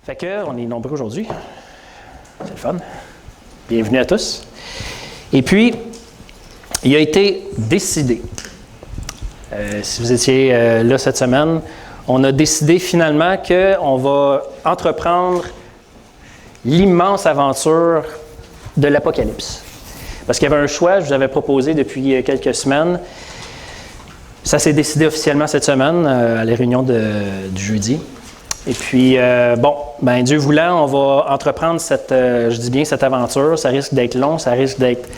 Fait que, on est nombreux aujourd'hui. C'est le fun. Bienvenue à tous. Et puis, il a été décidé, si vous étiez là cette semaine, on a décidé finalement qu'on va entreprendre l'immense aventure de l'Apocalypse. Parce qu'il y avait un choix, je vous avais proposé depuis quelques semaines. Ça s'est décidé officiellement cette semaine, à la réunion du jeudi. Et puis, Dieu voulant, on va entreprendre cette aventure. Ça risque d'être long, ça risque d'être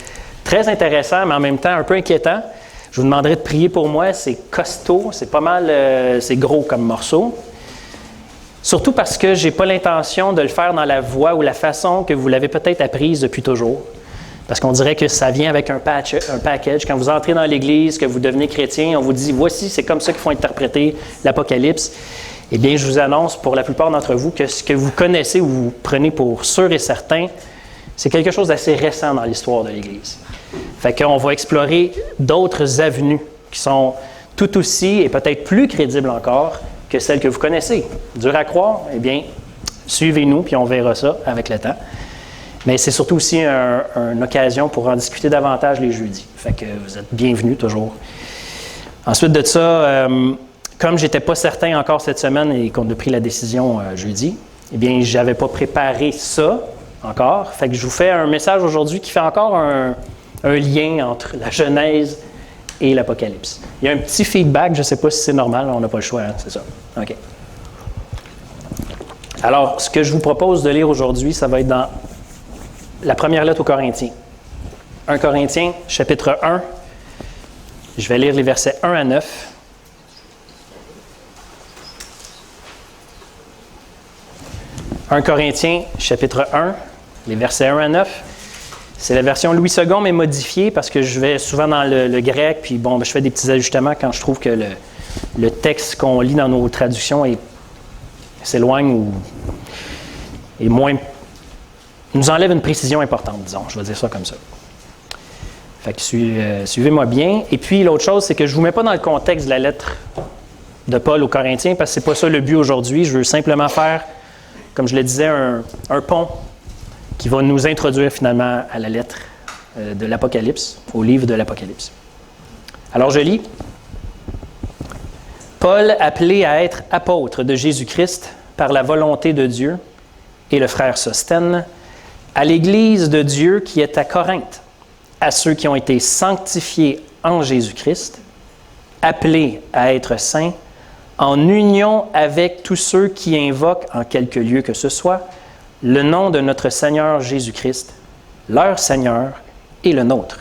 très intéressant, mais en même temps un peu inquiétant. Je vous demanderai de prier pour moi. C'est costaud, c'est pas mal, c'est gros comme morceau. Surtout parce que je n'ai pas l'intention de le faire dans la voie ou la façon que vous l'avez peut-être apprise depuis toujours. Parce qu'on dirait que ça vient avec un package. Quand vous entrez dans l'Église, que vous devenez chrétien, on vous dit, voici, c'est comme ça qu'il faut interpréter l'Apocalypse. Eh bien, je vous annonce pour la plupart d'entre vous que ce que vous connaissez ou vous prenez pour sûr et certain, c'est quelque chose d'assez récent dans l'histoire de l'Église. Fait qu'on va explorer d'autres avenues qui sont tout aussi et peut-être plus crédibles encore que celles que vous connaissez. Dur à croire? Eh bien, suivez-nous puis on verra ça avec le temps. Mais c'est surtout aussi une occasion pour en discuter davantage les jeudis. Fait que vous êtes bienvenus toujours. Ensuite de ça, comme je n'étais pas certain encore cette semaine et qu'on a pris la décision jeudi, eh bien, je n'avais pas préparé ça encore. Fait que je vous fais un message aujourd'hui qui fait encore un lien entre la Genèse et l'Apocalypse. Il y a un petit feedback, je ne sais pas si c'est normal, on n'a pas le choix, hein, c'est ça. OK. Alors, ce que je vous propose de lire aujourd'hui, ça va être dans la première lettre aux Corinthiens. 1 Corinthiens, chapitre 1. Je vais lire les versets 1 à 9. « 1 Corinthiens, chapitre 1, les versets 1 à 9. C'est la version Louis II, mais modifiée, parce que je vais souvent dans le grec, puis je fais des petits ajustements quand je trouve que le texte qu'on lit dans nos traductions s'éloigne ou est moins... nous enlève une précision importante, disons. Je vais dire ça comme ça. Fait que suivez-moi bien. Et puis, l'autre chose, c'est que je ne vous mets pas dans le contexte de la lettre de Paul aux Corinthiens, parce que ce n'est pas ça le but aujourd'hui. Je veux simplement faire, comme je le disais, un pont qui va nous introduire finalement à la lettre de l'Apocalypse, au livre de l'Apocalypse. Alors, je lis. Paul, appelé à être apôtre de Jésus-Christ par la volonté de Dieu, et le frère Sosthène, à l'Église de Dieu qui est à Corinthe, à ceux qui ont été sanctifiés en Jésus-Christ, appelés à être saints, en union avec tous ceux qui invoquent, en quelque lieu que ce soit, le nom de notre Seigneur Jésus-Christ, leur Seigneur et le nôtre.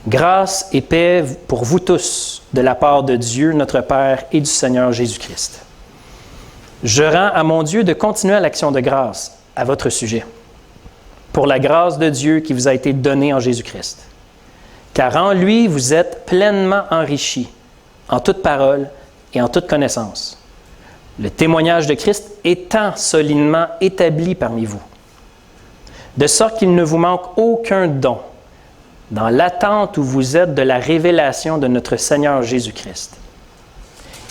Grâce et paix pour vous tous, de la part de Dieu, notre Père, et du Seigneur Jésus-Christ. Je rends à mon Dieu de continuer l'action de grâce à votre sujet, pour la grâce de Dieu qui vous a été donnée en Jésus-Christ. Car en lui, vous êtes pleinement enrichis en toute parole et en toute connaissance, le témoignage de Christ étant solidement établi parmi vous, de sorte qu'il ne vous manque aucun don dans l'attente où vous êtes de la révélation de notre Seigneur Jésus-Christ.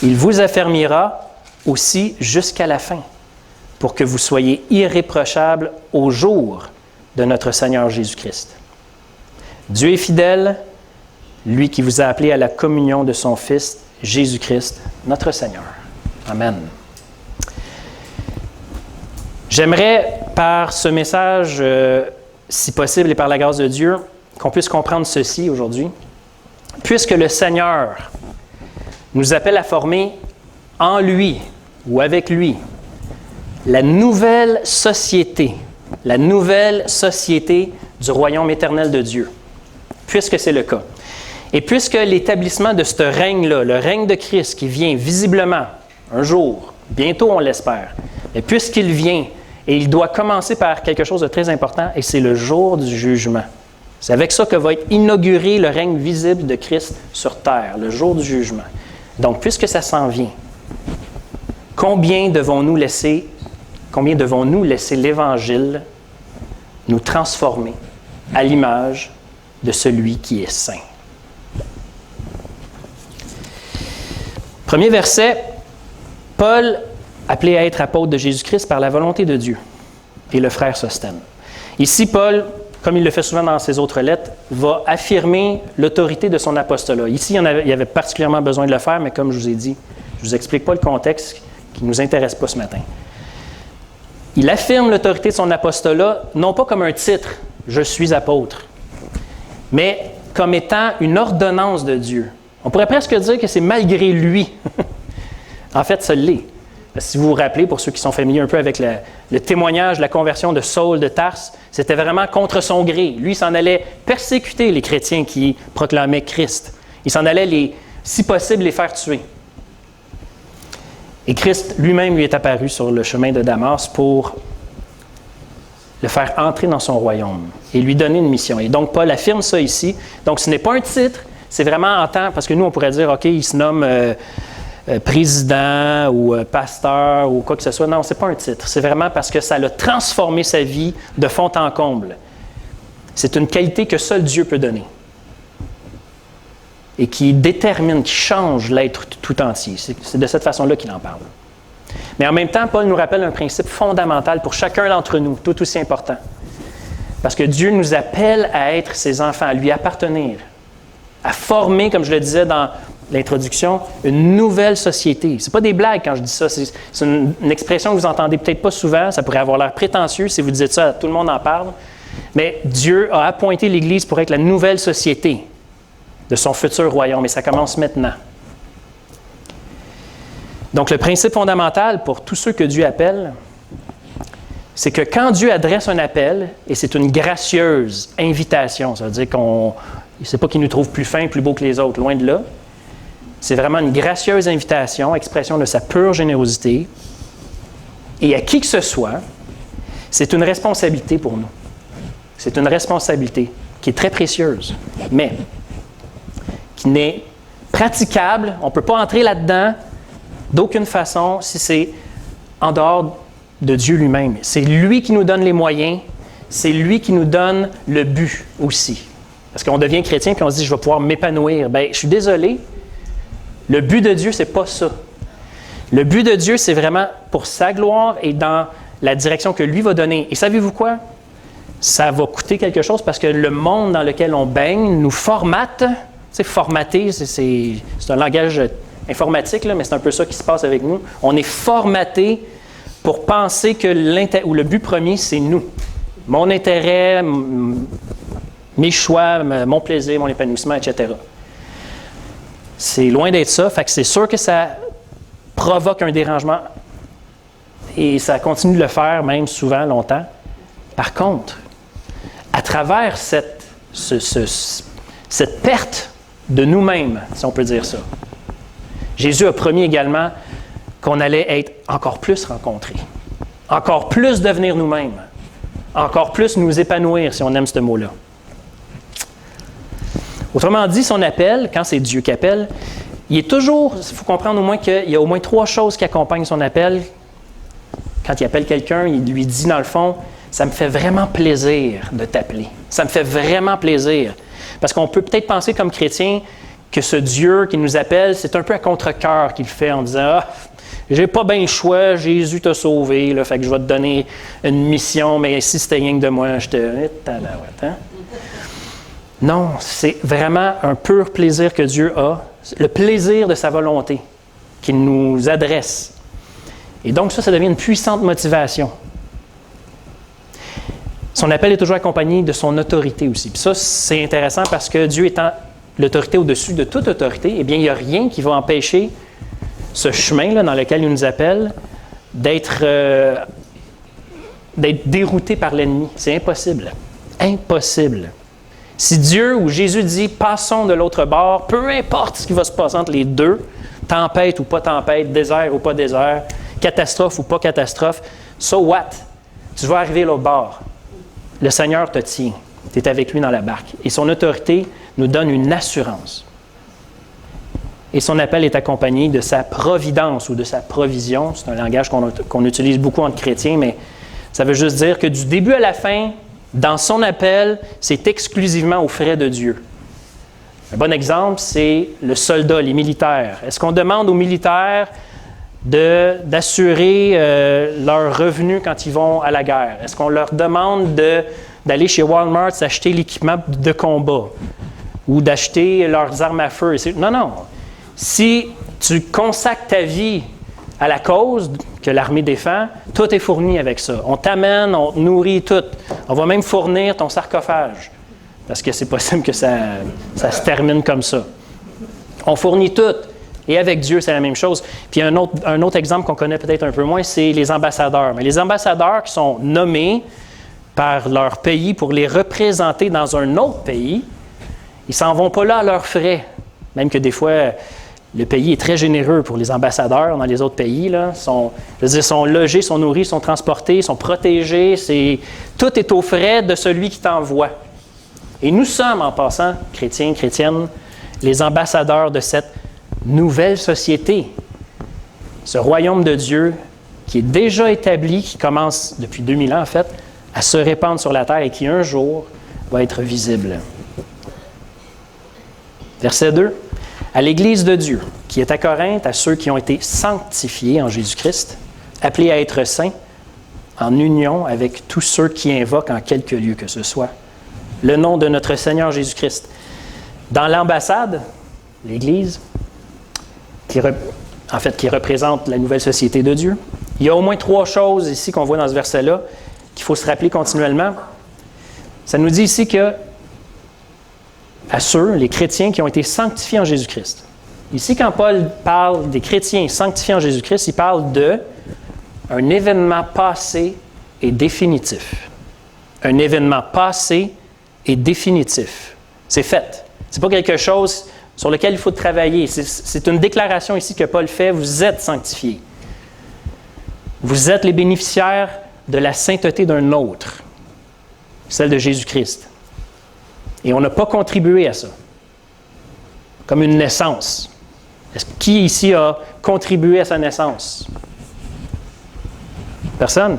Il vous affermira aussi jusqu'à la fin, pour que vous soyez irréprochables au jour de notre Seigneur Jésus-Christ. Dieu est fidèle, lui qui vous a appelé à la communion de son Fils, Jésus-Christ, notre Seigneur. Amen. J'aimerais, par ce message, si possible et par la grâce de Dieu, qu'on puisse comprendre ceci aujourd'hui. Puisque le Seigneur nous appelle à former en lui ou avec lui la nouvelle société du royaume éternel de Dieu, puisque c'est le cas. Et puisque l'établissement de ce règne-là, le règne de Christ qui vient visiblement un jour, bientôt on l'espère, mais puisqu'il vient, et il doit commencer par quelque chose de très important, et c'est le jour du jugement. C'est avec ça que va être inauguré le règne visible de Christ sur terre, le jour du jugement. Donc, puisque ça s'en vient, combien devons-nous laisser l'Évangile nous transformer à l'image de celui qui est saint? Premier verset, Paul appelés à être apôtres de Jésus-Christ par la volonté de Dieu. Et le frère Sosthène. Ici, Paul, comme il le fait souvent dans ses autres lettres, va affirmer l'autorité de son apostolat. Ici, il avait particulièrement besoin de le faire, mais comme je vous ai dit, je ne vous explique pas le contexte qui ne nous intéresse pas ce matin. Il affirme l'autorité de son apostolat, non pas comme un titre, « je suis apôtre », mais comme étant une ordonnance de Dieu. On pourrait presque dire que c'est malgré lui. En fait, ça l'est. Si vous vous rappelez, pour ceux qui sont familiers un peu avec le témoignage de la conversion de Saul de Tarse, c'était vraiment contre son gré. Lui, il s'en allait persécuter les chrétiens qui proclamaient Christ. Il s'en allait, si possible, les faire tuer. Et Christ lui-même lui est apparu sur le chemin de Damas pour le faire entrer dans son royaume et lui donner une mission. Et donc, Paul affirme ça ici. Donc, ce n'est pas un titre, c'est vraiment en tant, parce que nous, on pourrait dire, OK, il se nomme président ou pasteur ou quoi que ce soit. Non, ce n'est pas un titre. C'est vraiment parce que ça l'a transformé sa vie de fond en comble. C'est une qualité que seul Dieu peut donner et qui détermine, qui change l'être tout entier. C'est de cette façon-là qu'il en parle. Mais en même temps, Paul nous rappelle un principe fondamental pour chacun d'entre nous, tout aussi important. Parce que Dieu nous appelle à être ses enfants, à lui appartenir, à former, comme je le disais dans l'introduction, une nouvelle société. Ce n'est pas des blagues quand je dis ça, c'est une expression que vous entendez peut-être pas souvent, ça pourrait avoir l'air prétentieux si vous dites ça, tout le monde en parle, mais Dieu a appointé l'Église pour être la nouvelle société de son futur royaume, et ça commence maintenant. Donc, le principe fondamental pour tous ceux que Dieu appelle, c'est que quand Dieu adresse un appel, et c'est une gracieuse invitation, ça veut dire c'est pas qu'il nous trouve plus fins, plus beaux que les autres, loin de là. C'est vraiment une gracieuse invitation, expression de sa pure générosité. Et à qui que ce soit, c'est une responsabilité pour nous. C'est une responsabilité qui est très précieuse, mais qui n'est praticable, on ne peut pas entrer là-dedans d'aucune façon si c'est en dehors de Dieu lui-même. C'est lui qui nous donne les moyens, c'est lui qui nous donne le but aussi. Parce qu'on devient chrétien et on se dit « je vais pouvoir m'épanouir ». Bien, je suis désolé, le but de Dieu, ce n'est pas ça. Le but de Dieu, c'est vraiment pour sa gloire et dans la direction que lui va donner. Et savez-vous quoi? Ça va coûter quelque chose parce que le monde dans lequel on baigne nous formate. Tu sais, formater, c'est un langage informatique, là, mais c'est un peu ça qui se passe avec nous. On est formaté pour penser que le but premier, c'est nous. Mon intérêt, mes choix, mon plaisir, mon épanouissement, etc. C'est loin d'être ça. Fait que c'est sûr que ça provoque un dérangement et ça continue de le faire, même souvent, longtemps. Par contre, à travers cette perte de nous-mêmes, si on peut dire ça, Jésus a promis également qu'on allait être encore plus rencontrés, encore plus devenir nous-mêmes, encore plus nous épanouir, si on aime ce mot-là. Autrement dit, son appel, quand c'est Dieu qui appelle, il est toujours, il faut comprendre au moins qu'il y a au moins 3 choses qui accompagnent son appel. Quand il appelle quelqu'un, il lui dit dans le fond, « ça me fait vraiment plaisir de t'appeler. Ça me fait vraiment plaisir. » Parce qu'on peut peut-être penser comme chrétien que ce Dieu qui nous appelle, c'est un peu à contre-cœur qu'il fait en disant « Ah, j'ai pas bien le choix, Jésus t'a sauvé, là, fait que je vais te donner une mission, mais si c'était rien que de moi, je te... Hein? » Non, c'est vraiment un pur plaisir que Dieu a, le plaisir de sa volonté qu'il nous adresse. Et donc ça devient une puissante motivation. Son appel est toujours accompagné de son autorité aussi. Puis ça, c'est intéressant parce que Dieu étant l'autorité au-dessus de toute autorité, eh bien, il n'y a rien qui va empêcher ce chemin-là dans lequel il nous appelle d'être dérouté par l'ennemi. C'est impossible. Impossible. Si Dieu ou Jésus dit « passons de l'autre bord », peu importe ce qui va se passer entre les deux, tempête ou pas tempête, désert ou pas désert, catastrophe ou pas catastrophe, so what? Tu vas arriver à l'autre bord. Le Seigneur te tient. Tu es avec lui dans la barque. Et son autorité nous donne une assurance. Et son appel est accompagné de sa providence ou de sa provision. C'est un langage qu'on utilise beaucoup entre chrétiens, mais ça veut juste dire que du début à la fin, dans son appel, c'est exclusivement aux frais de Dieu. Un bon exemple, c'est le soldat, les militaires. Est-ce qu'on demande aux militaires d'assurer leurs revenus quand ils vont à la guerre? Est-ce qu'on leur demande d'aller chez Walmart s'acheter l'équipement de combat ou d'acheter leurs armes à feu? Non, non. Si tu consacres ta vie à la cause que l'armée défend, tout est fourni avec ça. On t'amène, on te nourrit, tout. On va même fournir ton sarcophage, parce que c'est possible que ça se termine comme ça. On fournit tout. Et avec Dieu, c'est la même chose. Puis un autre exemple qu'on connaît peut-être un peu moins, c'est les ambassadeurs. Mais les ambassadeurs qui sont nommés par leur pays pour les représenter dans un autre pays, ils ne s'en vont pas là à leurs frais. Même que des fois, le pays est très généreux pour les ambassadeurs dans les autres pays. Là. Sont logés, sont nourris, sont transportés, sont protégés. Tout est aux frais de celui qui t'envoie. Et nous sommes, en passant, chrétiens, chrétiennes, les ambassadeurs de cette nouvelle société. Ce royaume de Dieu qui est déjà établi, qui commence depuis 2000 ans en fait, à se répandre sur la terre et qui un jour va être visible. Verset 2. À l'Église de Dieu, qui est à Corinthe, à ceux qui ont été sanctifiés en Jésus-Christ, appelés à être saints, en union avec tous ceux qui invoquent en quelque lieu que ce soit le nom de notre Seigneur Jésus-Christ. Dans l'ambassade, l'Église, qui représente la nouvelle société de Dieu, il y a au moins 3 choses ici qu'on voit dans ce verset-là qu'il faut se rappeler continuellement. Ça nous dit ici que à ceux, les chrétiens qui ont été sanctifiés en Jésus-Christ. Ici, quand Paul parle des chrétiens sanctifiés en Jésus-Christ, il parle d'un événement passé et définitif. Un événement passé et définitif. C'est fait. Ce n'est pas quelque chose sur lequel il faut travailler. C'est une déclaration ici que Paul fait. Vous êtes sanctifiés. Vous êtes les bénéficiaires de la sainteté d'un autre, celle de Jésus-Christ. Et on n'a pas contribué à ça, comme une naissance. Qui ici a contribué à sa naissance? Personne?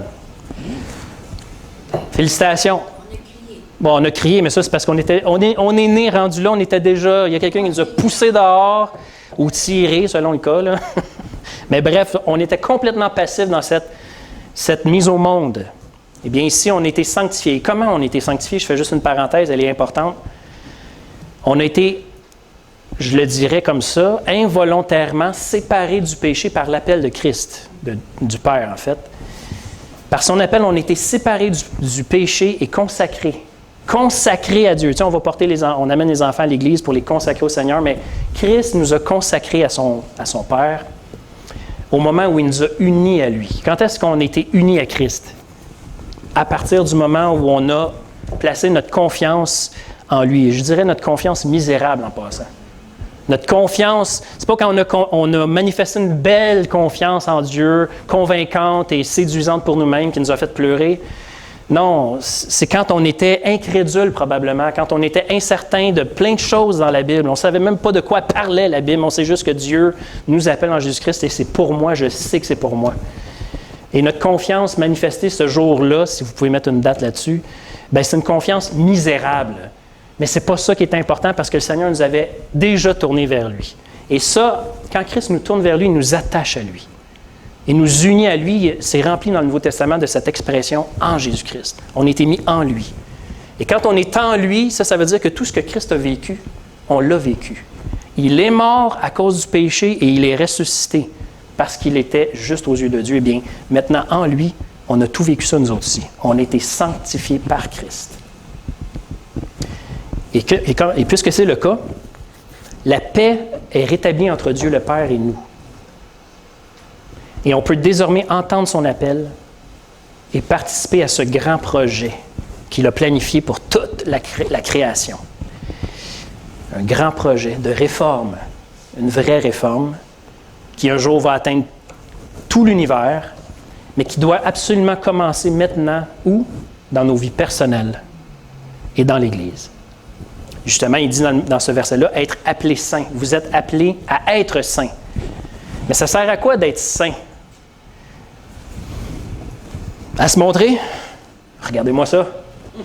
Félicitations. Bon, on a crié, mais ça, c'est parce qu'on est né rendu là, on était déjà, il y a quelqu'un qui nous a poussés dehors, ou tiré, selon le cas, là. Mais bref, on était complètement passifs dans cette mise au monde. Eh bien, ici, on a été sanctifiés. Comment on a été sanctifiés? Je fais juste une parenthèse, elle est importante. On a été, je le dirais comme ça, involontairement séparés du péché par l'appel de Christ, du Père, en fait. Par son appel, on a été séparés du péché et consacrés. Consacrés à Dieu. Tu sais, on amène les enfants à l'Église pour les consacrer au Seigneur, mais Christ nous a consacrés à son Père au moment où il nous a unis à lui. Quand est-ce qu'on a été unis à Christ? À partir du moment où on a placé notre confiance en lui. Et je dirais notre confiance misérable en passant. Notre confiance, c'est pas quand on a manifesté une belle confiance en Dieu, convaincante et séduisante pour nous-mêmes, qui nous a fait pleurer. Non, c'est quand on était incrédule probablement, quand on était incertain de plein de choses dans la Bible. On ne savait même pas de quoi parlait la Bible. On sait juste que Dieu nous appelle en Jésus-Christ et c'est pour moi, je sais que c'est pour moi. Et notre confiance manifestée ce jour-là, si vous pouvez mettre une date là-dessus, bien, c'est une confiance misérable. Mais ce n'est pas ça qui est important parce que le Seigneur nous avait déjà tournés vers lui. Et ça, quand Christ nous tourne vers lui, il nous attache à lui. Il nous unit à lui. C'est rempli dans le Nouveau Testament de cette expression « en Jésus-Christ ». On a été mis en lui. Et quand on est en lui, ça veut dire que tout ce que Christ a vécu, on l'a vécu. Il est mort à cause du péché et il est ressuscité parce qu'il était juste aux yeux de Dieu. Eh bien, maintenant, en lui, on a tout vécu ça nous autres aussi. On a été sanctifiés par Christ. Et puisque c'est le cas, la paix est rétablie entre Dieu le Père et nous. Et on peut désormais entendre son appel et participer à ce grand projet qu'il a planifié pour toute la création. Un grand projet de réforme, une vraie réforme, qui un jour va atteindre tout l'univers, mais qui doit absolument commencer maintenant, où? Dans nos vies personnelles et dans l'Église. Justement, il dit dans ce verset-là, être appelé saint. Vous êtes appelés à être saint. Mais ça sert à quoi d'être saint? À se montrer? Regardez-moi ça.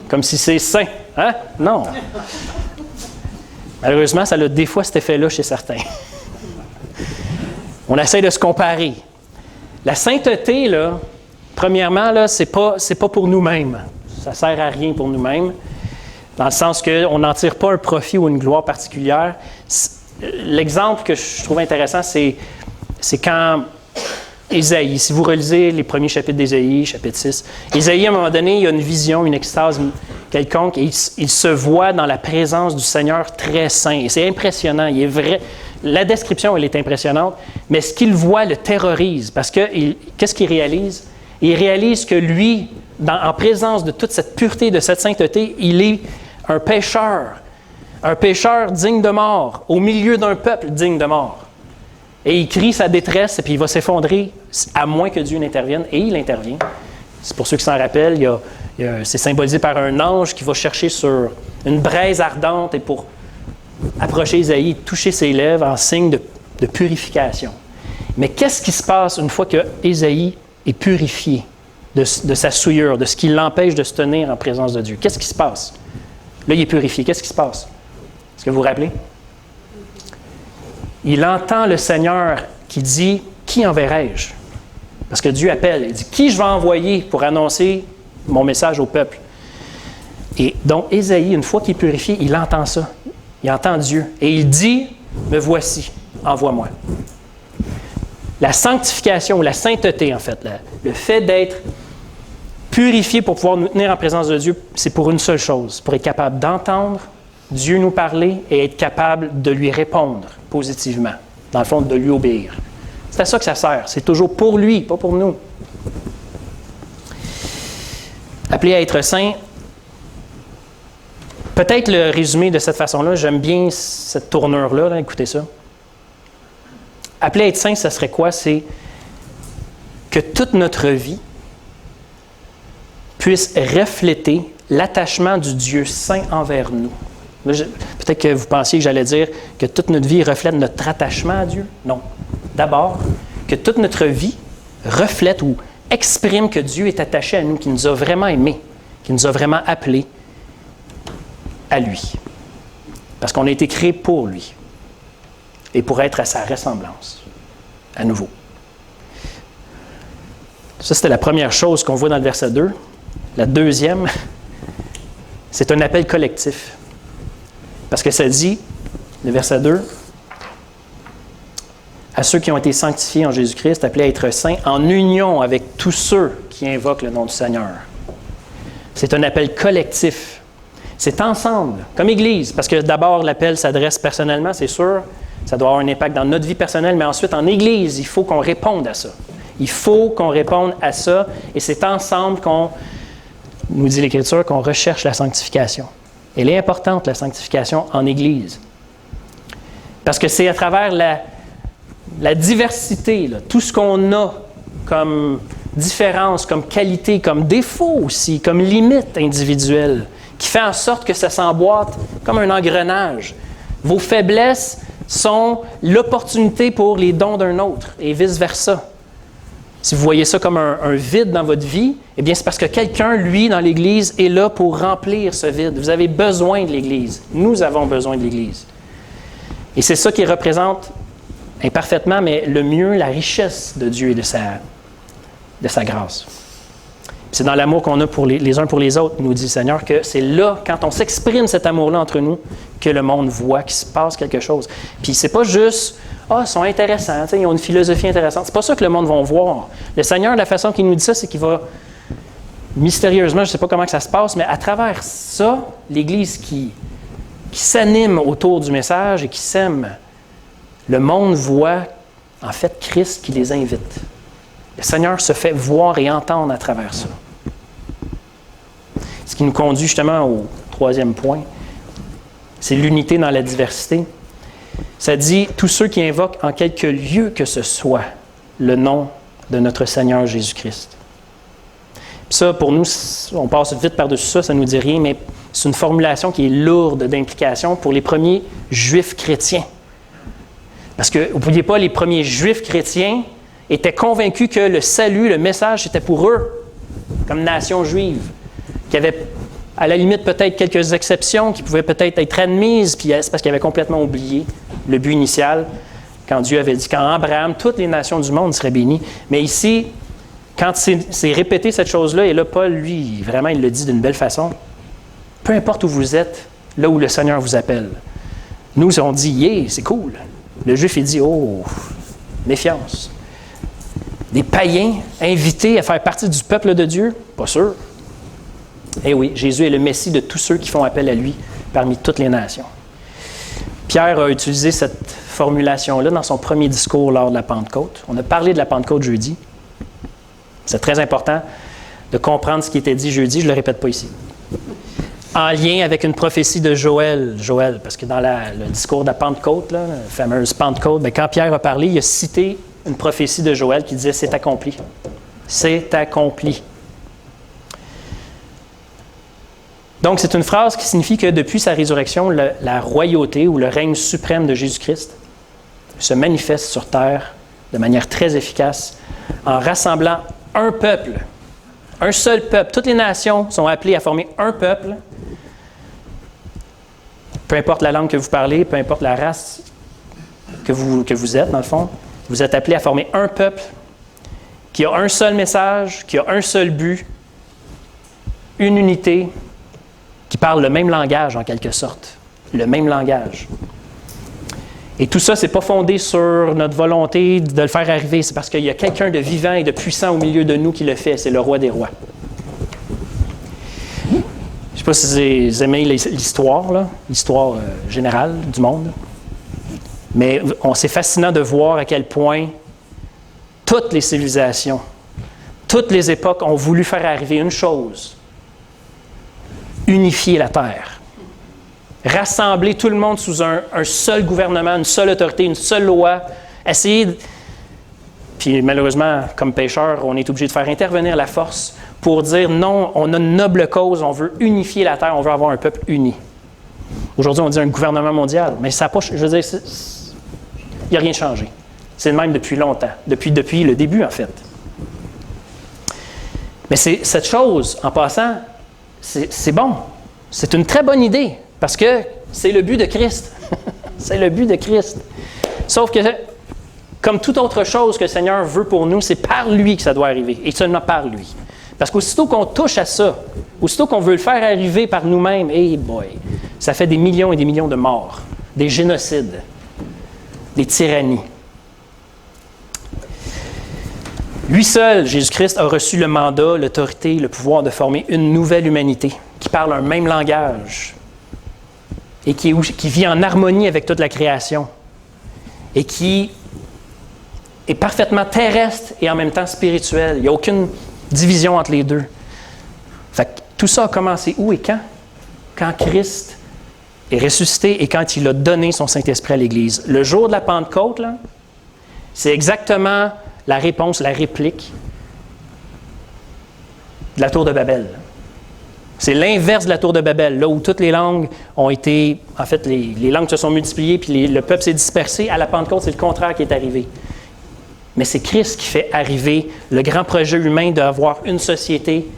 Comme si c'est saint. Hein? Non. Malheureusement, ça a des fois cet effet-là chez certains. On essaie de se comparer. La sainteté, là, premièrement, là, c'est pas pour nous-mêmes. Ça ne sert à rien pour nous-mêmes, dans le sens qu'on n'en tire pas un profit ou une gloire particulière. L'exemple que je trouve intéressant, c'est quand Ésaïe, si vous relisez les premiers chapitres d'Ésaïe, chapitre 6, Ésaïe, à un moment donné, il a une vision, une extase quelconque, et il se voit dans la présence du Seigneur très saint. Et c'est impressionnant, il est vrai. La description, elle est impressionnante, mais ce qu'il voit le terrorise, parce que qu'est-ce qu'il réalise? Il réalise que lui, en présence de toute cette pureté, de cette sainteté, il est un pécheur digne de mort, au milieu d'un peuple digne de mort. Et il crie sa détresse, et puis il va s'effondrer, à moins que Dieu n'intervienne, et il intervient. C'est pour ceux qui s'en rappellent, c'est symbolisé par un ange qui va chercher sur une braise ardente, et pour approcher Ésaïe, toucher ses lèvres en signe de purification. Mais qu'est-ce qui se passe une fois que Ésaïe est purifié de sa souillure, de ce qui l'empêche de se tenir en présence de Dieu? Qu'est-ce qui se passe? Là, il est purifié. Qu'est-ce qui se passe? Est-ce que vous vous rappelez? Il entend le Seigneur qui dit « Qui enverrai-je? » Parce que Dieu appelle. Il dit « Qui je vais envoyer pour annoncer mon message au peuple? » Et donc, Ésaïe, une fois qu'il est purifié, il entend ça. Il entend Dieu. Et il dit « Me voici, envoie-moi. » La sanctification, ou la sainteté, en fait, le fait d'être purifié pour pouvoir nous tenir en présence de Dieu, c'est pour une seule chose, pour être capable d'entendre Dieu nous parler et être capable de lui répondre positivement, dans le fond, de lui obéir. C'est à ça que ça sert. C'est toujours pour lui, pas pour nous. Appelé à être saint, peut-être le résumer de cette façon-là, j'aime bien cette tournure-là, là, écoutez ça. Appelé à être saint, ça serait quoi? C'est que toute notre vie puisse refléter l'attachement du Dieu saint envers nous. Peut-être que vous pensiez que j'allais dire que toute notre vie reflète notre attachement à Dieu. Non. D'abord, que toute notre vie reflète ou exprime que Dieu est attaché à nous, qu'il nous a vraiment aimés, qu'il nous a vraiment appelés à lui. Parce qu'on a été créés pour lui et pour être à sa ressemblance, à nouveau. Ça, c'était la première chose qu'on voit dans le verset 2. La deuxième, c'est un appel collectif. Parce que ça dit, le verset 2, à ceux qui ont été sanctifiés en Jésus-Christ, appelés à être saints, en union avec tous ceux qui invoquent le nom du Seigneur. C'est un appel collectif. C'est ensemble, comme Église, parce que d'abord, l'appel s'adresse personnellement, c'est sûr, ça doit avoir un impact dans notre vie personnelle, mais ensuite, en Église, il faut qu'on réponde à ça. Il faut qu'on réponde à ça, et c'est ensemble qu'on, nous dit l'Écriture, qu'on recherche la sanctification. Elle est importante, la sanctification en Église. Parce que c'est à travers la diversité, là, tout ce qu'on a comme différence, comme qualité, comme défaut aussi, comme limite individuelle, qui fait en sorte que ça s'emboîte comme un engrenage. Vos faiblesses sont l'opportunité pour les dons d'un autre et vice-versa. Si vous voyez ça comme un vide dans votre vie, eh bien, c'est parce que quelqu'un, lui, dans l'Église, est là pour remplir ce vide. Vous avez besoin de l'Église. Nous avons besoin de l'Église. Et c'est ça qui représente, imparfaitement, mais le mieux, la richesse de Dieu et de sa grâce. C'est dans l'amour qu'on a pour les uns pour les autres, nous dit le Seigneur, que c'est là, quand on s'exprime cet amour-là entre nous, que le monde voit qu'il se passe quelque chose. Puis c'est pas juste « Ah, ils sont intéressants, ils ont une philosophie intéressante ». C'est pas ça que le monde va voir. Le Seigneur, la façon qu'il nous dit ça, c'est qu'il va, mystérieusement, je ne sais pas comment que ça se passe, mais à travers ça, l'Église qui s'anime autour du message et qui s'aime, le monde voit, en fait, Christ qui les invite. Le Seigneur se fait voir et entendre à travers ça. Ce qui nous conduit justement au troisième point, c'est l'unité dans la diversité. Ça dit, tous ceux qui invoquent en quelque lieu que ce soit le nom de notre Seigneur Jésus-Christ. Puis ça, pour nous, on passe vite par-dessus ça, ça ne nous dit rien, mais c'est une formulation qui est lourde d'implications pour les premiers Juifs chrétiens. Parce que, n'oubliez pas, les premiers Juifs chrétiens étaient convaincus que le salut, le message, c'était pour eux, comme nation juive, qu'il y avait, à la limite, peut-être quelques exceptions qui pouvaient peut-être être admises, puis c'est parce qu'ils avaient complètement oublié le but initial, quand Dieu avait dit qu'en Abraham, toutes les nations du monde seraient bénies. Mais ici, quand c'est répété cette chose-là, et là, Paul, lui, vraiment, il le dit d'une belle façon, peu importe où vous êtes, là où le Seigneur vous appelle. Nous, on dit, yeah, c'est cool. Le Juif, il dit, oh, méfiance. Des païens invités à faire partie du peuple de Dieu? Pas sûr. Eh oui, Jésus est le Messie de tous ceux qui font appel à lui parmi toutes les nations. Pierre a utilisé cette formulation-là dans son premier discours lors de la Pentecôte. On a parlé de la Pentecôte jeudi. C'est très important de comprendre ce qui était dit jeudi, je ne le répète pas ici. En lien avec une prophétie de Joël, parce que dans le discours de la Pentecôte, là, la fameuse Pentecôte, bien, quand Pierre a parlé, il a cité une prophétie de Joël qui disait « c'est accompli ». C'est accompli. Donc, c'est une phrase qui signifie que depuis sa résurrection, la royauté ou le règne suprême de Jésus-Christ se manifeste sur terre de manière très efficace en rassemblant un peuple, un seul peuple. Toutes les nations sont appelées à former un peuple. Peu importe la langue que vous parlez, peu importe la race que vous êtes, dans le fond, vous êtes appelés à former un peuple qui a un seul message, qui a un seul but, une unité, qui parle le même langage en quelque sorte, le même langage. Et tout ça, ce n'est pas fondé sur notre volonté de le faire arriver, c'est parce qu'il y a quelqu'un de vivant et de puissant au milieu de nous qui le fait, c'est le roi des rois. Je ne sais pas si vous aimez l'histoire, l'histoire générale du monde, mais c'est fascinant de voir à quel point toutes les civilisations, toutes les époques ont voulu faire arriver une chose, unifier la terre. Rassembler tout le monde sous un seul gouvernement, une seule autorité, une seule loi, puis malheureusement, comme pécheurs, on est obligé de faire intervenir la force pour dire non, on a une noble cause, on veut unifier la terre, on veut avoir un peuple uni. Aujourd'hui, on dit un gouvernement mondial, mais ça n'a pas, je veux dire, il n'y a rien changé. C'est le même depuis longtemps, depuis le début en fait. Mais cette chose, en passant, c'est bon. C'est une très bonne idée. Parce que c'est le but de Christ. C'est le but de Christ. Sauf que, comme toute autre chose que le Seigneur veut pour nous, c'est par lui que ça doit arriver. Et seulement par lui. Parce qu'aussitôt qu'on touche à ça, aussitôt qu'on veut le faire arriver par nous-mêmes, hey boy, ça fait des millions et des millions de morts, des génocides, des tyrannies. Lui seul, Jésus-Christ, a reçu le mandat, l'autorité, le pouvoir de former une nouvelle humanité qui parle un même langage, et qui vit en harmonie avec toute la création, et qui est parfaitement terrestre et en même temps spirituel. Il n'y a aucune division entre les deux. Fait que tout ça a commencé où et quand? Quand Christ est ressuscité et quand il a donné son Saint-Esprit à l'Église. Le jour de la Pentecôte, là, c'est exactement la réponse, la réplique de la tour de Babel. C'est l'inverse de la tour de Babel, là où toutes les langues ont été... En fait, les langues se sont multipliées, puis le peuple s'est dispersé. À la Pentecôte, c'est le contraire qui est arrivé. Mais c'est Christ qui fait arriver le grand projet humain d'avoir une société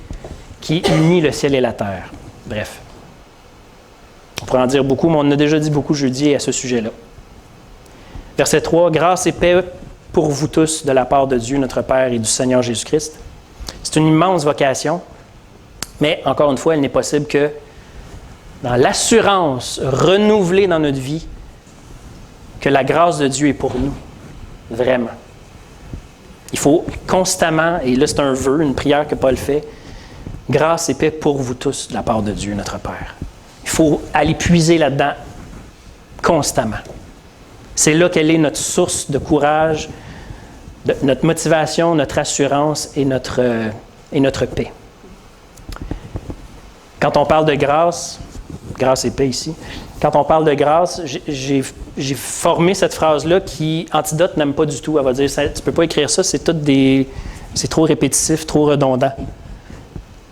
qui unit le ciel et la terre. Bref. On pourrait en dire beaucoup, mais on en a déjà dit beaucoup jeudi à ce sujet-là. Verset 3, « Grâce et paix pour vous tous de la part de Dieu, notre Père et du Seigneur Jésus-Christ. » C'est une immense vocation. Mais, encore une fois, elle n'est possible que dans l'assurance renouvelée dans notre vie que la grâce de Dieu est pour nous. Vraiment. Il faut constamment, et là c'est un vœu, une prière que Paul fait, grâce et paix pour vous tous de la part de Dieu, notre Père. Il faut aller puiser là-dedans constamment. C'est là qu'elle est notre source de courage, notre motivation, notre assurance et notre paix. Quand on parle de grâce et paix ici, quand on parle de grâce, j'ai formé cette phrase-là qui, Antidote n'aime pas du tout. Elle va dire, tu ne peux pas écrire ça, c'est trop répétitif, trop redondant.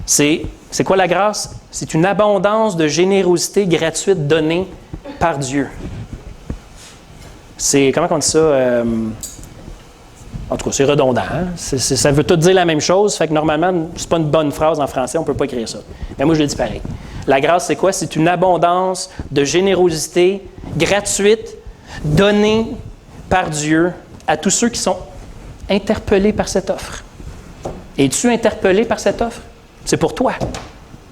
C'est quoi la grâce? C'est une abondance de générosité gratuite donnée par Dieu. C'est, comment on dit ça? En tout cas, c'est redondant. Hein? Ça veut tout dire la même chose. Fait que normalement, c'est pas une bonne phrase en français, on ne peut pas écrire ça. Mais moi, je le dis pareil. La grâce, c'est quoi? C'est une abondance de générosité gratuite, donnée par Dieu à tous ceux qui sont interpellés par cette offre. Es-tu interpellé par cette offre? C'est pour toi.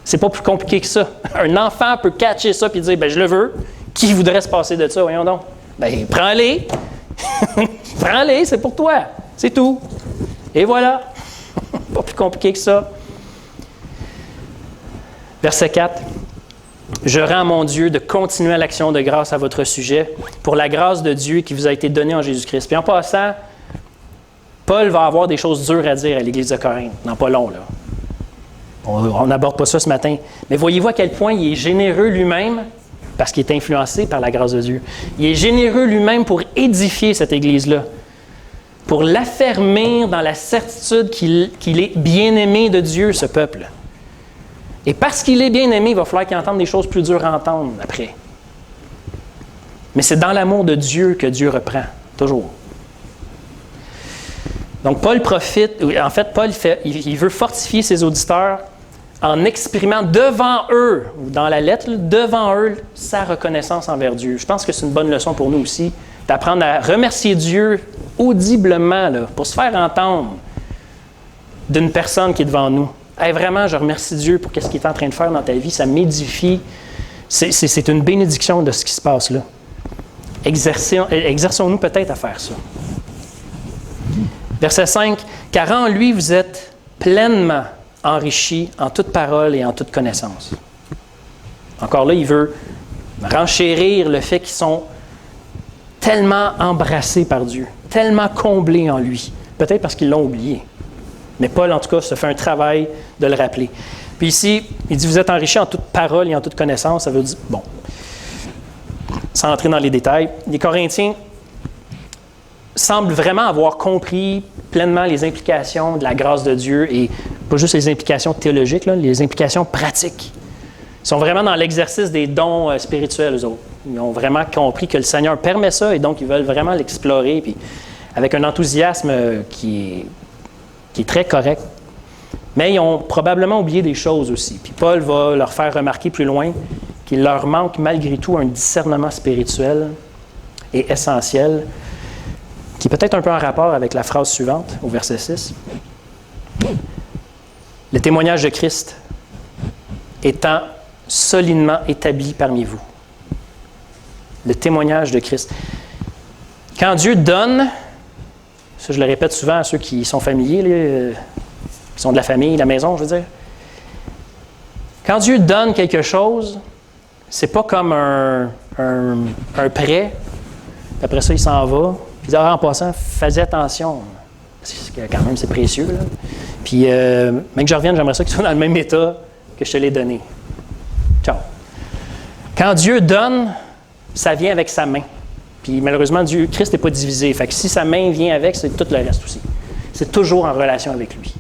C'est pas plus compliqué que ça. Un enfant peut catcher ça et dire, je le veux. Qui voudrait se passer de ça? Voyons donc. Prends-les. Prends-les, c'est pour toi. C'est tout. Et voilà. Pas plus compliqué que ça. Verset 4. Je rends à mon Dieu de continuer l'action de grâce à votre sujet pour la grâce de Dieu qui vous a été donnée en Jésus-Christ. Puis en passant, Paul va avoir des choses dures à dire à l'Église de Corinthe. Non, pas long, là. On n'aborde pas ça ce matin. Mais voyez-vous à quel point il est généreux lui-même, parce qu'il est influencé par la grâce de Dieu. Il est généreux lui-même pour édifier cette Église-là, pour l'affermir dans la certitude qu'il est bien-aimé de Dieu, ce peuple. Et parce qu'il est bien-aimé, il va falloir qu'il entende des choses plus dures à entendre après. Mais c'est dans l'amour de Dieu que Dieu reprend, toujours. Donc, Paul il veut fortifier ses auditeurs en exprimant devant eux, ou dans la lettre, devant eux, sa reconnaissance envers Dieu. Je pense que c'est une bonne leçon pour nous aussi, d'apprendre à remercier Dieu audiblement, là, pour se faire entendre d'une personne qui est devant nous. Hey, vraiment, je remercie Dieu pour ce qu'il est en train de faire dans ta vie. Ça m'édifie. C'est une bénédiction de ce qui se passe là. Exerçons-nous peut-être à faire ça. Verset 5. « Car en lui, vous êtes pleinement enrichis en toute parole et en toute connaissance. » Encore là, il veut renchérir le fait qu'ils sont tellement embrassés par Dieu, tellement comblés en lui. Peut-être parce qu'ils l'ont oublié. Mais Paul, en tout cas, se fait un travail de le rappeler. Puis ici, il dit, vous êtes enrichis en toute parole et en toute connaissance. Ça veut dire, bon, sans entrer dans les détails, les Corinthiens semblent vraiment avoir compris pleinement les implications de la grâce de Dieu et pas juste les implications théologiques, là, les implications pratiques. Ils sont vraiment dans l'exercice des dons spirituels, eux autres. Ils ont vraiment compris que le Seigneur permet ça et donc ils veulent vraiment l'explorer, puis avec un enthousiasme qui est très correct. Mais ils ont probablement oublié des choses aussi. Puis Paul va leur faire remarquer plus loin qu'il leur manque malgré tout un discernement spirituel et essentiel, qui est peut-être un peu en rapport avec la phrase suivante, au verset 6. Le témoignage de Christ étant solidement établi parmi vous. Le témoignage de Christ. Quand Dieu donne, ça je le répète souvent à ceux qui sont familiers, qui sont de la famille, la maison, je veux dire. Quand Dieu donne quelque chose, c'est pas comme un prêt, après ça il s'en va, puis en passant, fais attention, parce que quand même c'est précieux, là. Puis, même que je revienne, j'aimerais ça que tu sois dans le même état que je te l'ai donné. Ciao. Quand Dieu donne, ça vient avec sa main. Puis malheureusement, Christ n'est pas divisé. Fait que si sa main vient avec, c'est tout le reste aussi. C'est toujours en relation avec lui.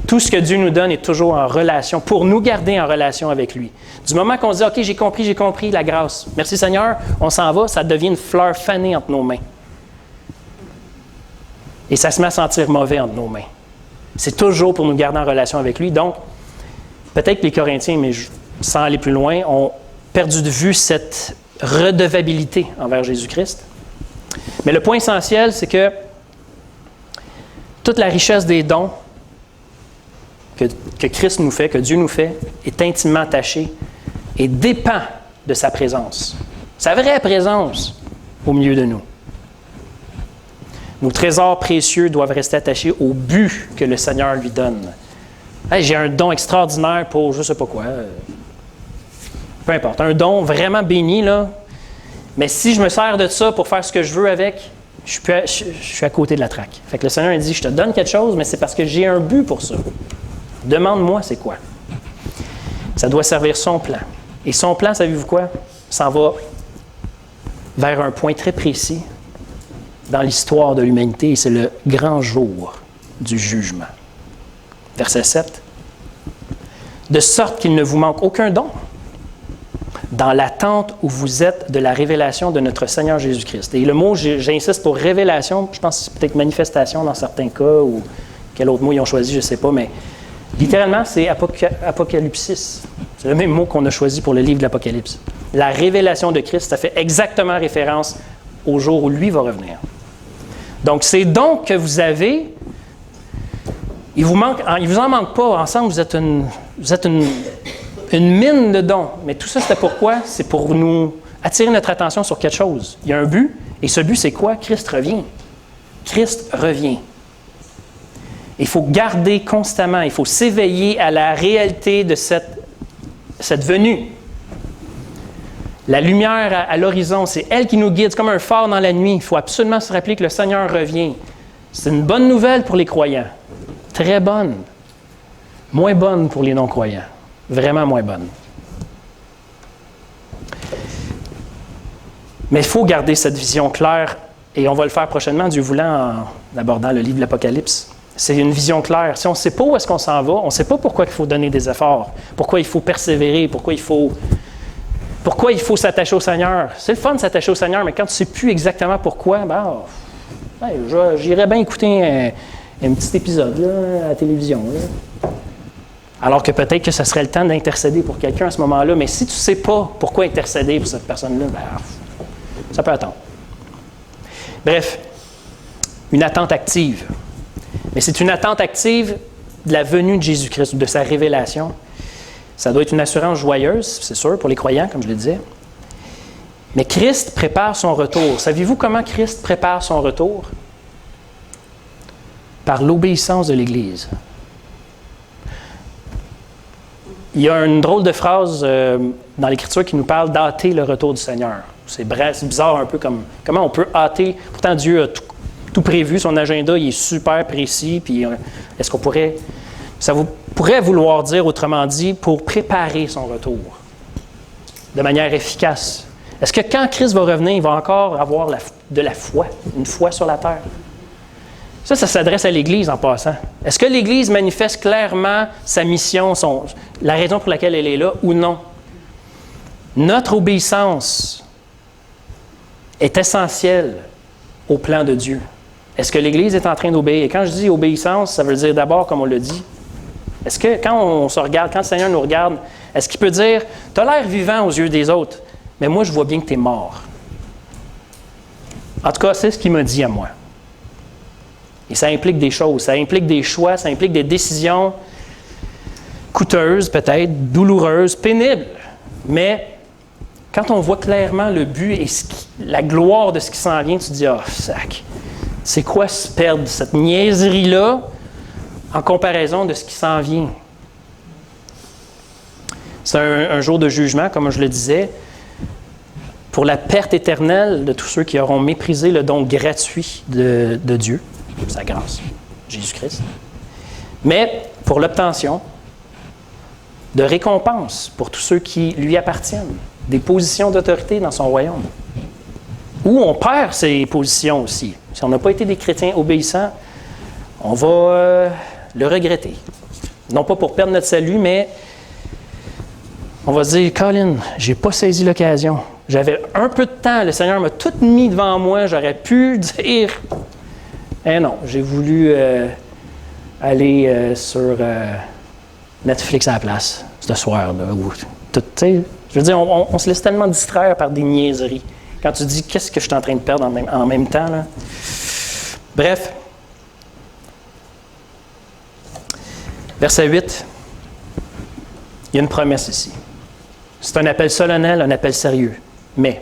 Tout ce que Dieu nous donne est toujours en relation, pour nous garder en relation avec lui. Du moment qu'on se dit, OK, j'ai compris la grâce. Merci Seigneur, on s'en va, ça devient une fleur fanée entre nos mains. Et ça se met à sentir mauvais entre nos mains. C'est toujours pour nous garder en relation avec lui. Donc, peut-être que les Corinthiens, mais sans aller plus loin, ont perdu de vue cette redevabilité envers Jésus-Christ. Mais le point essentiel, c'est que toute la richesse des dons que Christ nous fait, que Dieu nous fait, est intimement attachée et dépend de sa présence. Sa vraie présence au milieu de nous. Nos trésors précieux doivent rester attachés au but que le Seigneur lui donne. Hey, j'ai un don extraordinaire pour je ne sais pas quoi. Peu importe. Un don vraiment béni, là. Mais si je me sers de ça pour faire ce que je veux avec, je suis à côté de la traque. Fait que le Seigneur a dit, je te donne quelque chose, mais c'est parce que j'ai un but pour ça. Demande-moi c'est quoi. Ça doit servir son plan. Et son plan, savez-vous quoi? Ça va vers un point très précis dans l'histoire de l'humanité, et c'est le grand jour du jugement. Verset 7. De sorte qu'il ne vous manque aucun don, dans l'attente où vous êtes de la révélation de notre Seigneur Jésus-Christ. Et le mot, j'insiste pour révélation, je pense que c'est peut-être manifestation dans certains cas, ou quel autre mot ils ont choisi, je ne sais pas, mais littéralement, c'est apocalypsis. C'est le même mot qu'on a choisi pour le livre de l'Apocalypse. La révélation de Christ, ça fait exactement référence au jour où lui va revenir. Donc, ces dons que vous avez, il vous en manque pas. Ensemble, vous êtes une mine de dons. Mais tout ça, c'était pourquoi? C'est pour nous attirer notre attention sur quelque chose. Il y a un but, et ce but, c'est quoi? Christ revient. Christ revient. Il faut garder constamment, il faut s'éveiller à la réalité de cette venue. La lumière à l'horizon, c'est elle qui nous guide, c'est comme un phare dans la nuit. Il faut absolument se rappeler que le Seigneur revient. C'est une bonne nouvelle pour les croyants. Très bonne. Moins bonne pour les non-croyants. Vraiment moins bonne. Mais il faut garder cette vision claire, et on va le faire prochainement, Dieu voulant, en abordant le livre de l'Apocalypse. C'est une vision claire. Si on ne sait pas où est-ce qu'on s'en va, on ne sait pas pourquoi il faut donner des efforts, pourquoi il faut persévérer, pourquoi il faut s'attacher au Seigneur. C'est le fun de s'attacher au Seigneur, mais quand tu ne sais plus exactement pourquoi, j'irais bien écouter un petit épisode là, à la télévision. Là. Alors que peut-être que ce serait le temps d'intercéder pour quelqu'un à ce moment-là, mais si tu ne sais pas pourquoi intercéder pour cette personne-là, ça peut attendre. Bref, une attente active. Mais c'est une attente active de la venue de Jésus-Christ, de sa révélation. Ça doit être une assurance joyeuse, c'est sûr, pour les croyants, comme je le disais. Mais Christ prépare son retour. Saviez-vous comment Christ prépare son retour? Par l'obéissance de l'Église. Il y a une drôle de phrase dans l'Écriture qui nous parle d'hâter le retour du Seigneur. C'est bizarre un peu comme comment on peut hâter. Pourtant, Dieu a tout prévu, son agenda il est super précis. Puis est-ce qu'on pourrait... Ça pourrait vouloir dire, autrement dit, pour préparer son retour de manière efficace. Est-ce que quand Christ va revenir, il va encore avoir de la foi, une foi sur la terre? Ça s'adresse à l'Église en passant. Est-ce que l'Église manifeste clairement sa mission, la raison pour laquelle elle est là ou non? Notre obéissance est essentielle au plan de Dieu. Est-ce que l'Église est en train d'obéir? Et quand je dis obéissance, ça veut dire d'abord, comme on l'a dit, est-ce que quand on se regarde, quand le Seigneur nous regarde, est-ce qu'il peut dire, « Tu as l'air vivant aux yeux des autres, mais moi, je vois bien que tu es mort. » En tout cas, c'est ce qu'il m'a dit à moi. Et ça implique des choses, ça implique des choix, ça implique des décisions coûteuses peut-être, douloureuses, pénibles. Mais quand on voit clairement le but et la gloire de ce qui s'en vient, tu te dis « Ah, sac, c'est quoi se perdre cette niaiserie-là en comparaison de ce qui s'en vient? » C'est un jour de jugement, comme je le disais, pour la perte éternelle de tous ceux qui auront méprisé le don gratuit de Dieu, sa grâce, Jésus-Christ, mais pour l'obtention de récompenses pour tous ceux qui lui appartiennent, des positions d'autorité dans son royaume, où on perd ces positions aussi. Si on n'a pas été des chrétiens obéissants, on va le regretter. Non pas pour perdre notre salut, mais on va se dire, Colin, j'ai pas saisi l'occasion. J'avais un peu de temps, le Seigneur m'a tout mis devant moi, j'aurais pu dire, non, j'ai voulu aller sur Netflix à la place, ce soir-là. Je veux dire, on se laisse tellement distraire par des niaiseries. Quand tu dis, qu'est-ce que je suis en train de perdre en même temps, là? Bref. Verset 8. Il y a une promesse ici. C'est un appel solennel, un appel sérieux. Mais,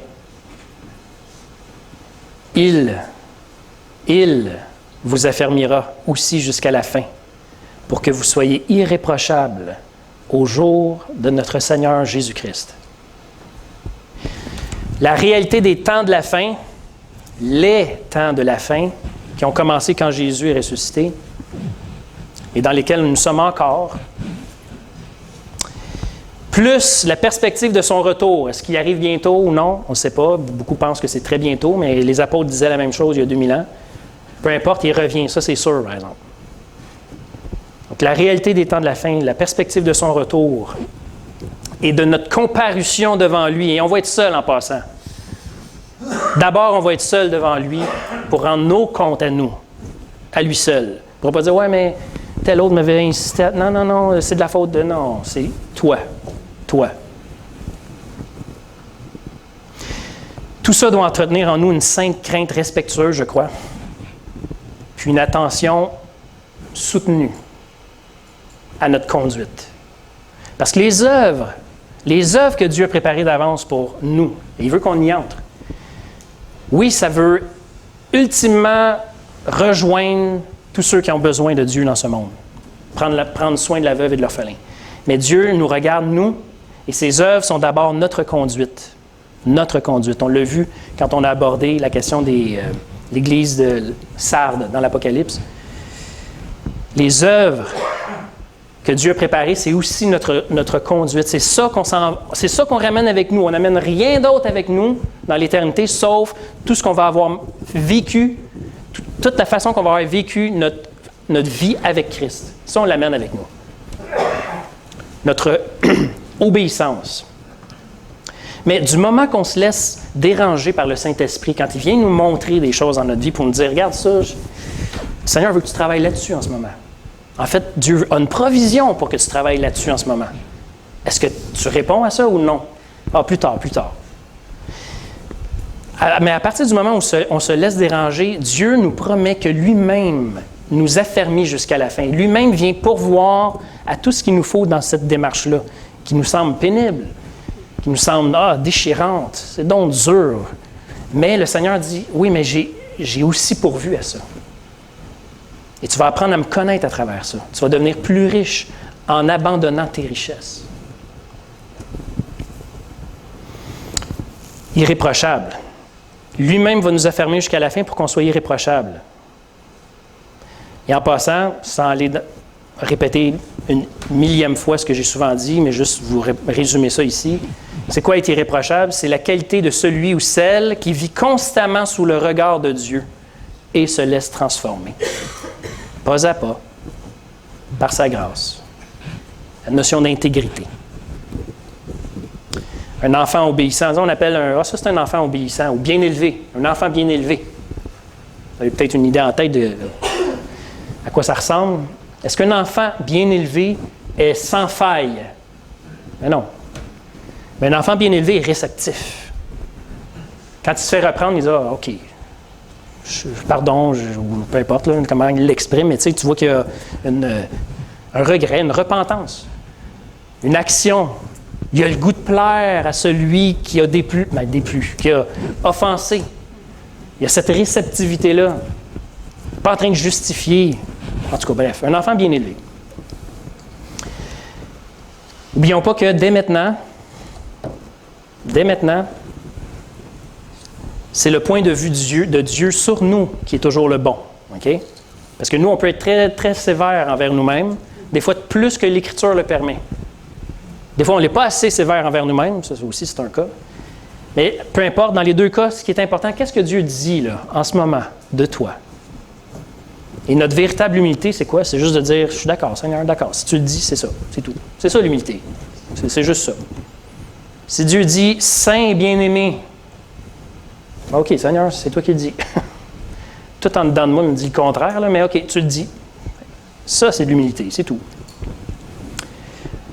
il vous affermira aussi jusqu'à la fin, pour que vous soyez irréprochables au jour de notre Seigneur Jésus-Christ. La réalité des temps de la fin, les temps de la fin, qui ont commencé quand Jésus est ressuscité, et dans lesquels nous sommes encore, plus la perspective de son retour. Est-ce qu'il arrive bientôt ou non? On ne sait pas. Beaucoup pensent que c'est très bientôt, mais les apôtres disaient la même chose il y a 2000 ans. Peu importe, il revient. Ça, c'est sûr, par exemple. Donc, la réalité des temps de la fin, la perspective de son retour et de notre comparution devant lui. Et on va être seul en passant. D'abord, on va être seul devant lui pour rendre nos comptes à nous, à lui seul. On ne va pas dire, ouais, mais tel autre m'avait insisté. Non, c'est de la faute de... Non, c'est toi. Tout ça doit entretenir en nous une sainte crainte respectueuse, je crois, puis une attention soutenue à notre conduite. Parce que les œuvres que Dieu a préparées d'avance pour nous, et il veut qu'on y entre, oui, ça veut ultimement rejoindre tous ceux qui ont besoin de Dieu dans ce monde. Prendre soin de la veuve et de l'orphelin. Mais Dieu nous regarde, nous, et ses œuvres sont d'abord notre conduite. Notre conduite. On l'a vu quand on a abordé la question de l'église de Sardes dans l'Apocalypse. Les œuvres que Dieu a préparées, c'est aussi notre conduite. C'est ça qu'on ramène avec nous. On n'amène rien d'autre avec nous dans l'éternité, sauf tout ce qu'on va avoir vécu, toute la façon qu'on va avoir vécu notre vie avec Christ. Ça, on l'amène avec nous. Notre obéissance. Mais du moment qu'on se laisse déranger par le Saint-Esprit, quand il vient nous montrer des choses dans notre vie pour nous dire, regarde ça, le Seigneur veut que tu travailles là-dessus en ce moment. En fait, Dieu a une provision pour que tu travailles là-dessus en ce moment. Est-ce que tu réponds à ça ou non? Ah, plus tard. Mais à partir du moment où on se laisse déranger, Dieu nous promet que lui-même nous affermit jusqu'à la fin. Lui-même vient pourvoir à tout ce qu'il nous faut dans cette démarche-là, qui nous semble pénible, qui nous semble déchirante, c'est donc dur. Mais le Seigneur dit, oui, mais j'ai aussi pourvu à ça. Et tu vas apprendre à me connaître à travers ça. Tu vas devenir plus riche en abandonnant tes richesses. Irréprochable. Lui-même va nous affermir jusqu'à la fin pour qu'on soit irréprochable. Et en passant, sans aller répéter une millième fois ce que j'ai souvent dit, mais juste vous résumer ça ici, c'est quoi être irréprochable? C'est la qualité de celui ou celle qui vit constamment sous le regard de Dieu et se laisse transformer. Pas à pas, par sa grâce. La notion d'intégrité. Un enfant obéissant, on appelle ça c'est un enfant obéissant ou bien élevé. Un enfant bien élevé. Vous avez peut-être une idée en tête de à quoi ça ressemble. Est-ce qu'un enfant bien élevé est sans faille? Mais non. Mais un enfant bien élevé est réceptif. Quand il se fait reprendre, il dit OK, pardon, ou peu importe comment il l'exprime, mais tu vois qu'il y a un regret, une repentance, une action. Il a le goût de plaire à celui qui a déplu, qui a offensé. Il y a cette réceptivité-là. Pas en train de justifier. En tout cas, bref, un enfant bien élevé. N'oublions pas que dès maintenant, c'est le point de vue de Dieu sur nous qui est toujours le bon. Okay? Parce que nous, on peut être très, très sévère envers nous-mêmes, des fois plus que l'Écriture le permet. Des fois, on n'est pas assez sévère envers nous-mêmes, ça aussi c'est un cas. Mais peu importe, dans les deux cas, ce qui est important, qu'est-ce que Dieu dit là, en ce moment de toi? Et notre véritable humilité, c'est quoi? C'est juste de dire, je suis d'accord, Seigneur, d'accord. Si tu le dis, c'est ça, c'est tout. C'est ça l'humilité. C'est juste ça. Si Dieu dit, Saint et bien-aimé, OK, Seigneur, c'est toi qui le dis. Tout en dedans de moi me dit le contraire, là, mais OK, tu le dis. Ça, c'est de l'humilité, c'est tout.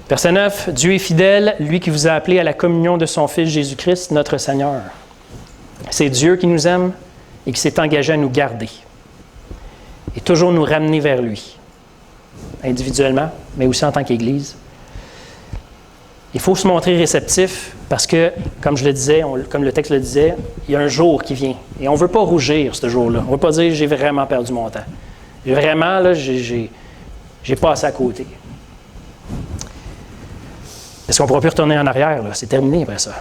Verset 9, Dieu est fidèle, lui qui vous a appelé à la communion de son Fils Jésus-Christ, notre Seigneur. C'est Dieu qui nous aime et qui s'est engagé à nous garder et toujours nous ramener vers lui, individuellement, mais aussi en tant qu'Église. Il faut se montrer réceptif parce que, comme je le disais, comme le texte le disait, il y a un jour qui vient. Et on ne veut pas rougir ce jour-là. On ne veut pas dire « j'ai vraiment perdu mon temps ». Vraiment, là, j'ai passé à côté. Est-ce qu'on ne pourra plus retourner en arrière? Là? C'est terminé après ça.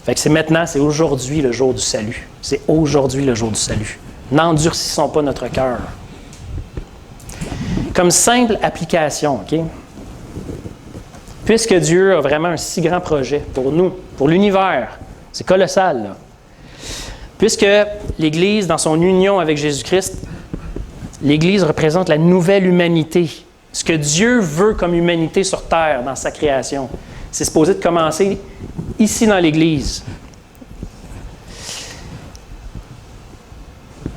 Fait que c'est maintenant, c'est aujourd'hui le jour du salut. C'est aujourd'hui le jour du salut. N'endurcissons pas notre cœur. Comme simple application, OK? Puisque Dieu a vraiment un si grand projet pour nous, pour l'univers, c'est colossal, là. Puisque l'Église, dans son union avec Jésus-Christ, l'Église représente la nouvelle humanité. Ce que Dieu veut comme humanité sur terre, dans sa création. C'est supposé de commencer ici dans l'Église.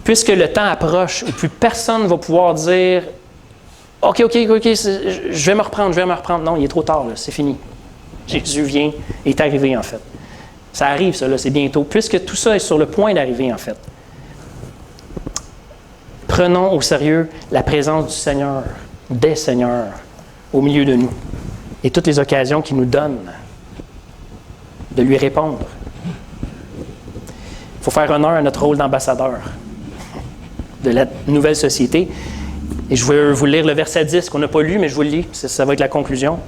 Puisque le temps approche où plus personne ne va pouvoir dire « OK, je vais me reprendre. » Non, il est trop tard, là, c'est fini. Jésus vient, est arrivé en fait. Ça arrive, ça, là, c'est bientôt. Puisque tout ça est sur le point d'arriver, en fait. Prenons au sérieux la présence du Seigneur, des Seigneurs, au milieu de nous. Et toutes les occasions qu'il nous donne de lui répondre. Il faut faire honneur à notre rôle d'ambassadeur de la nouvelle société. Et je vais vous lire le verset 10 qu'on n'a pas lu, mais je vous le lis, ça va être la conclusion.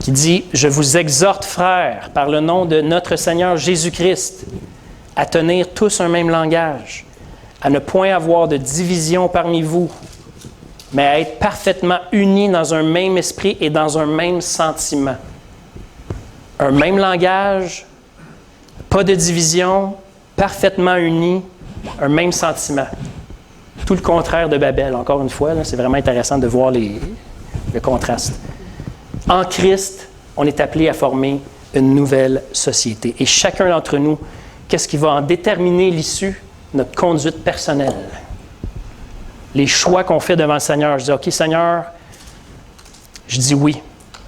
Qui dit « Je vous exhorte, frères, par le nom de notre Seigneur Jésus-Christ, à tenir tous un même langage, à ne point avoir de division parmi vous, mais à être parfaitement unis dans un même esprit et dans un même sentiment. » Un même langage, pas de division, parfaitement unis, un même sentiment. Tout le contraire de Babel, encore une fois, là, c'est vraiment intéressant de voir le contraste. En Christ, on est appelé à former une nouvelle société. Et chacun d'entre nous, qu'est-ce qui va en déterminer l'issue? Notre conduite personnelle. Les choix qu'on fait devant le Seigneur. Je dis, OK, Seigneur, je dis oui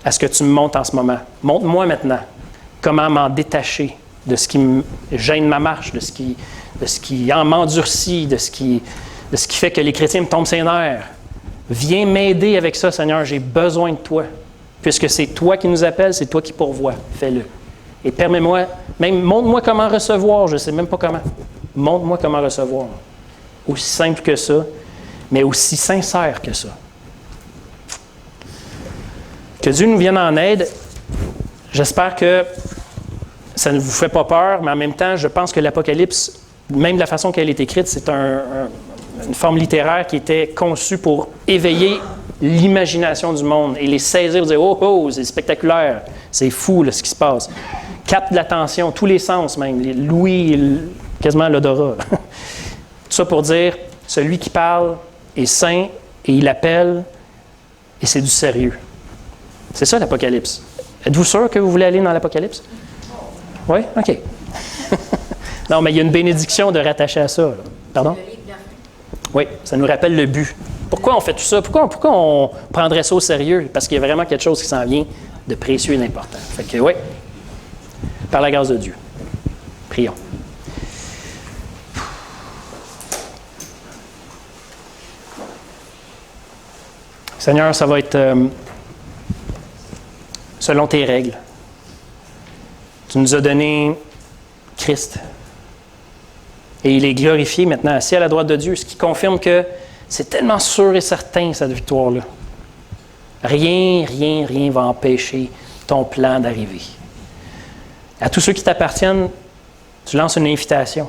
à ce que tu me montres en ce moment. Montre-moi maintenant comment m'en détacher de ce qui me gêne ma marche, de ce qui m'endurcit, de ce qui fait que les chrétiens me tombent ses nerfs. Viens m'aider avec ça, Seigneur, j'ai besoin de toi. Puisque c'est toi qui nous appelles, c'est toi qui pourvois. Fais-le. Et permets-moi, même montre-moi comment recevoir, je ne sais même pas comment. Montre-moi comment recevoir. Aussi simple que ça, mais aussi sincère que ça. Que Dieu nous vienne en aide. J'espère que ça ne vous fait pas peur, mais en même temps, je pense que l'Apocalypse, même de la façon qu'elle est écrite, c'est une forme littéraire qui était conçue pour éveiller l'imagination du monde et les saisir, dire « Oh, oh, c'est spectaculaire, c'est fou là, ce qui se passe. » Capte l'attention, tous les sens même, les l'ouïe, quasiment l'odorat. Tout ça pour dire, celui qui parle est saint et il appelle et c'est du sérieux. C'est ça l'Apocalypse. Êtes-vous sûr que vous voulez aller dans l'Apocalypse? Oui? OK. Non, mais il y a une bénédiction de rattacher à ça. Là. Pardon? Oui, ça nous rappelle le but. Pourquoi on fait tout ça? Pourquoi on prendrait ça au sérieux? Parce qu'il y a vraiment quelque chose qui s'en vient de précieux et d'important. Fait que oui, par la grâce de Dieu. Prions. Seigneur, ça va être selon tes règles. Tu nous as donné Christ. Et il est glorifié maintenant, assis à la droite de Dieu, ce qui confirme que c'est tellement sûr et certain, cette victoire-là. Rien va empêcher ton plan d'arriver. À tous ceux qui t'appartiennent, tu lances une invitation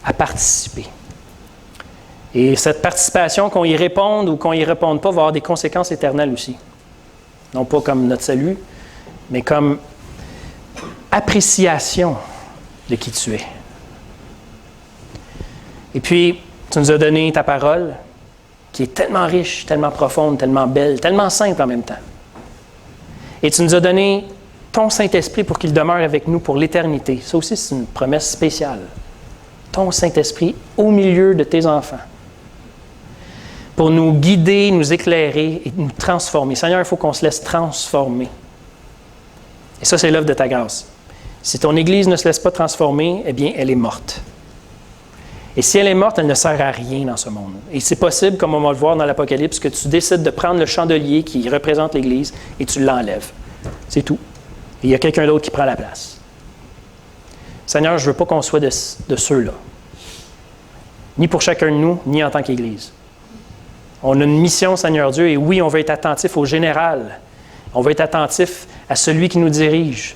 à participer. Et cette participation, qu'on y réponde ou qu'on y réponde pas, va avoir des conséquences éternelles aussi. Non pas comme notre salut, mais comme appréciation de qui tu es. Et puis, tu nous as donné ta parole, qui est tellement riche, tellement profonde, tellement belle, tellement simple en même temps. Et tu nous as donné ton Saint-Esprit pour qu'il demeure avec nous pour l'éternité. Ça aussi, c'est une promesse spéciale. Ton Saint-Esprit au milieu de tes enfants. Pour nous guider, nous éclairer et nous transformer. Seigneur, il faut qu'on se laisse transformer. Et ça, c'est l'œuvre de ta grâce. Si ton Église ne se laisse pas transformer, eh bien, elle est morte. Et si elle est morte, elle ne sert à rien dans ce monde. Et c'est possible, comme on va le voir dans l'Apocalypse, que tu décides de prendre le chandelier qui représente l'Église et tu l'enlèves. C'est tout. Et il y a quelqu'un d'autre qui prend la place. Seigneur, je ne veux pas qu'on soit de ceux-là. Ni pour chacun de nous, ni en tant qu'Église. On a une mission, Seigneur Dieu, et oui, on veut être attentif au général. On veut être attentif à celui qui nous dirige.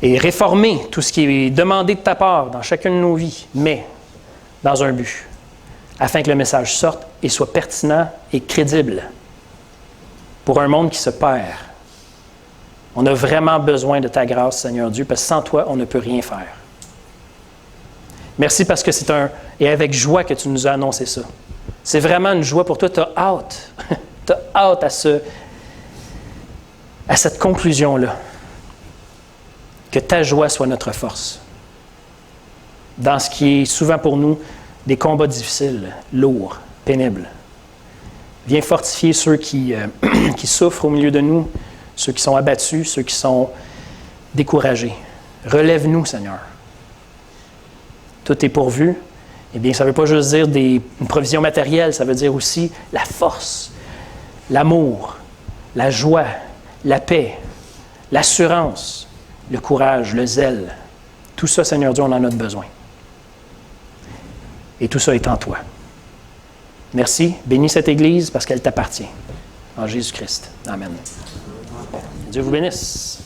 Et réformer tout ce qui est demandé de ta part dans chacune de nos vies, mais dans un but, afin que le message sorte et soit pertinent et crédible pour un monde qui se perd. On a vraiment besoin de ta grâce, Seigneur Dieu, parce que sans toi, on ne peut rien faire. Merci parce que et avec joie que tu nous as annoncé ça. C'est vraiment une joie pour toi. Tu as hâte. Tu as hâte à cette conclusion-là. Que ta joie soit notre force. Dans ce qui est souvent pour nous des combats difficiles, lourds, pénibles. Viens fortifier ceux qui souffrent au milieu de nous, ceux qui sont abattus, ceux qui sont découragés. Relève-nous, Seigneur. Tout est pourvu. Eh bien, ça ne veut pas juste dire une provision matérielle, ça veut dire aussi la force, l'amour, la joie, la paix, l'assurance, le courage, le zèle. Tout ça, Seigneur Dieu, on en a besoin. Et tout ça est en toi. Merci. Bénis cette Église parce qu'elle t'appartient. En Jésus-Christ. Amen. Dieu vous bénisse.